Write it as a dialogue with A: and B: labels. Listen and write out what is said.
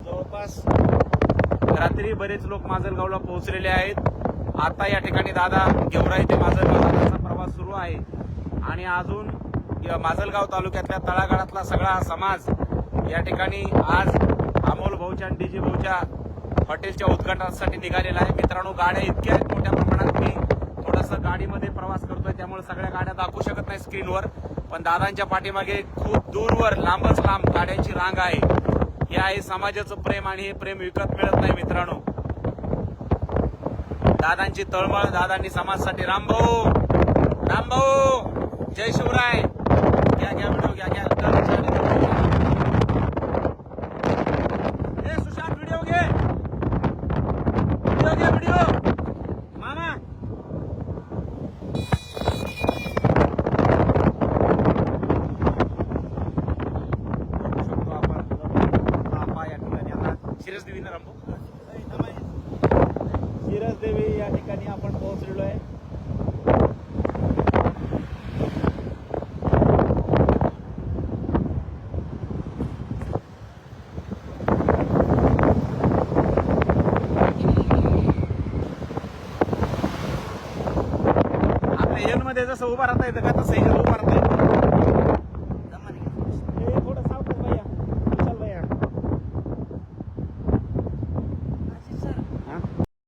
A: जवळपास रात्री बरेच लोक माजलगावला पोहोचलेले आहेत। आता या ठिकाणी दादा गेवराई ते माजलगावचा प्रवास सुरू आहे आणि अजून माजलगाव तालुक्यातल्या तळागाळातला सगळा समाज या ठिकाणी आज अमोल भाऊच्या आणि डीजे भाऊच्या हॉटेलच्या उद्घाटनासाठी निघालेला आहे। मित्रांनो, गाड्या इतक्या आहेत मोठ्या प्रमाणात, मी थोडंसं गाडीमध्ये प्रवास करतोय त्यामुळे सगळ्या गाड्या दाखवू शकत नाही स्क्रीनवर, पण दादांच्या पाठीमागे खूप दूरवर लांबच लांब गाड्यांची रांग आहे। हे आहे समाजाचं प्रेम आणि हे प्रेम विकत मिळत नाही मित्रांनो। दादांची तळमळ, दादांनी समाजासाठी रामभाऊ जय शिवराय। घ्या व्हिडिओ घ्या सुशांत व्हिडिओ घे मामा। शिरस देवी ना रामभाऊ, शिरस देवी या ठिकाणी आपण पोहोचलेलो आहे। आपल्या एन मध्ये जसं उभा राहता येतं का तसं उभा राहता